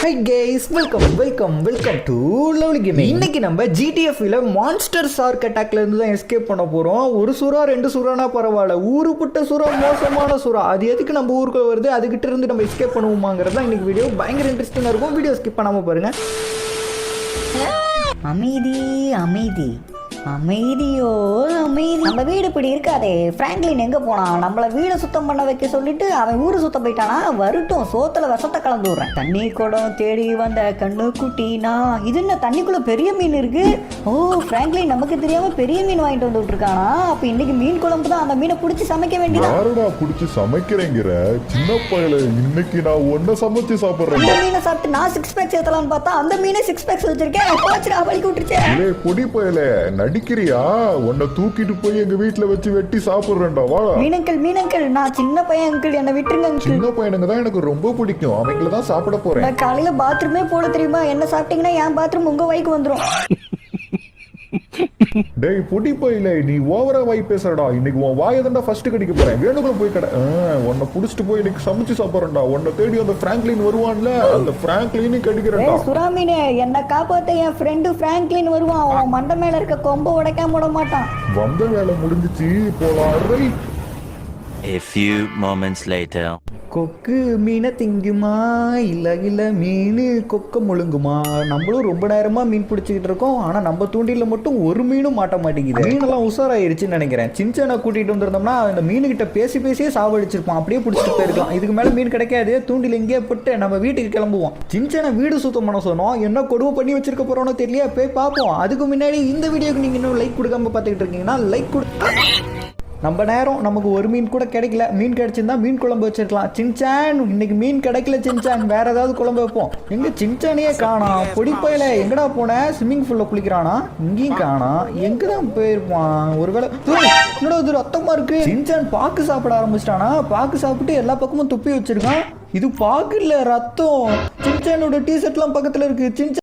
Hi guys, welcome to Lovely Gaming. இன்னைக்கு நம்ம GTFல monster shark அட்டாக்ல இருந்து தான் எஸ்கேப் பண்ண போறோம். ஒரு சுறா ரெண்டு சுறானா பரவாயில்ல, ஊருப்பட்ட சுறா மோசமான சுறா, அது எதுக்கு நம்ம ஊருக்கு வருது, அதுகிட்ட இருந்து நம்ம எஸ்கேப் பண்ணுவோமாங்கிறது தான் இன்னைக்கு வீடியோ. பயங்கர இன்ட்ரெஸ்டிங்கா இருக்கும். வீடியோ ஸ்கிப் பண்ணாம பாருங்க. அமைதி அமைதி அமைதியோ அமைதி. நம்ம வீடு இப்படி இருக்காதே. பிராங்க்லின் எங்க போனா? நம்மள வீடு சுத்தம் பண்ண வைக்க சொல்லிட்டு அவன் ஊரு சுத்தம் போயிட்டானா? வரட்டும், சோத்துல விஷத்தை கலந்து விடுறேன். தண்ணி குடம் தேடி வந்த கண்ணு குட்டினா, இது என்ன தண்ணிக்குள்ள பெரிய மீன் இருக்கு? ஓ, பிராங்க்லின் நமக்கு தெரியாம பெரிய மீன் வாங்கிட்டு வந்து விட்டுருக்கானா? அப்ப இன்னைக்கு மீன் குழம்பு தான். அந்த மீனை பிடிச்சி சமைக்க வேண்டியதான். யாருடா பிடிச்சி சமைக்கிறேங்கிற சின்ன பையல? இன்னைக்கு நான் ஒன்ன சமைச்சு சாப்பிடுறேன். இந்த மீனை சாப்பிட்டு நான் 6 பேக்ஸ் ஏத்தலாம்னு பார்த்தா அந்த மீனை 6 பேக்ஸ் வச்சிருக்கேன். போச்சுடா, வலிக்கு விட்டுருச்சே. பொடி பையல நடிக்கிறியா? உன்னை தூக்கிட்டு போய் எங்க வீட்டுல வச்சு வெட்டி சாப்பிடுறேன்டா. வா மீனங்கள், நான் சின்ன பையன் அங்கிள், என்ன விட்டுருங்க அங்கிள். சின்ன பையனுங்க தான் எனக்கு ரொம்ப பிடிக்கும். அவங்கள தான் சாப்பிட போறேன். நான் காலையில பாத்ரூமே போட தெரியுமா? என்ன சாப்பிட்டீங்கன்னா என் பாத்ரூம் உங்க வாய்க்கு வந்துரும். டேய் பொடி பையல, நீ ஓவரா வாய் பேசுறடா. இன்னைக்கு உன் வாயை தான் ஃபர்ஸ்ட் கடிக்க போறேன். வேணுக்குள்ள போய் கடை உன்னை புடிச்சிட்டு போய் இன்னைக்கு சமைச்சு சாப்பிடுறேன்டா. உன்னை தேடி அந்த பிராங்க்லின் வருவான்ல, அந்த பிராங்க்லின் கடிக்கிறேன்டா. சுறாமீனே, என்ன காப்பாத்த என் ஃப்ரெண்டு பிராங்க்லின் வருவான். அவன் மண்டை மேல இருக்க கொம்பை உடைக்காம விட மாட்டான். வந்த வேலை முடிஞ்சிச்சு, போலாம். A few moments later. கொக்கு மீனை திங்குமா, இல்ல மீன் கொக்க முழுங்குமா? நம்மளும் ரொம்ப நேரமா மீன் பிடிச்சிக்கிட்டு இருக்கோம். ஆனா நம்ம தூண்டில மட்டும் ஒரு மீனும் மாட்ட மாட்டேங்குது. மீனெல்லாம் உசாராயிருச்சுன்னு நினைக்கிறேன். சின்ன கூட்டிட்டு வந்திருந்தோம்னா அந்த மீனுகிட்ட பேசியே சாவடிச்சிருப்போம். அப்படியே பிடிச்சிட்டு போயிருக்கலாம். இதுக்கு மேல மீன் கிடைக்காது. தூண்டில் எங்கேயே போட்டு நம்ம வீட்டுக்கு கிளம்புவோம். சின்ன வீடு சுத்தம் பண்ண சொன்னோம். என்ன கொடுமை பண்ணி வச்சிருக்க போறோம்னு தெரியல. போய் பார்ப்போம். அதுக்கு முன்னாடி இந்த வீடியோக்கு நீங்க இன்னும் லைக் கொடுக்காம பார்த்துக்கிட்டு இருக்கீங்கன்னா லைக் கொடு. நம்ம நேரம் நமக்கு ஒரு மீன் கூட கிடைக்கல. மீன் கிடைச்சிருந்தா மீன் குழம்பு வச்சிருக்கலாம். சின்சான், இன்னைக்கு மீன் கிடைக்கல சின்சான். வேற ஏதாவது குழம்பு வைப்போம். எங்க சின்சானியே காணோம். பொடிப்பையில எங்கடா போன? ஸ்விம்மிங் பூல்ல குளிக்கிறானா? இங்கேயும் காணோம். எங்கதான் போயிருப்பான்? ஒருவேளை என்னடா இது ரத்தமா இருக்கு. சின்சான் பாக்கு சாப்பிட ஆரம்பிச்சிட்டானா? பாக்கு சாப்பிட்டு எல்லா பக்கமும் துப்பி வச்சிருக்கான். இது பாக்கு இல்ல, ரத்தம். சின்சானோட டிஷர்ட்லாம் பக்கத்துல இருக்கு. சின்சான்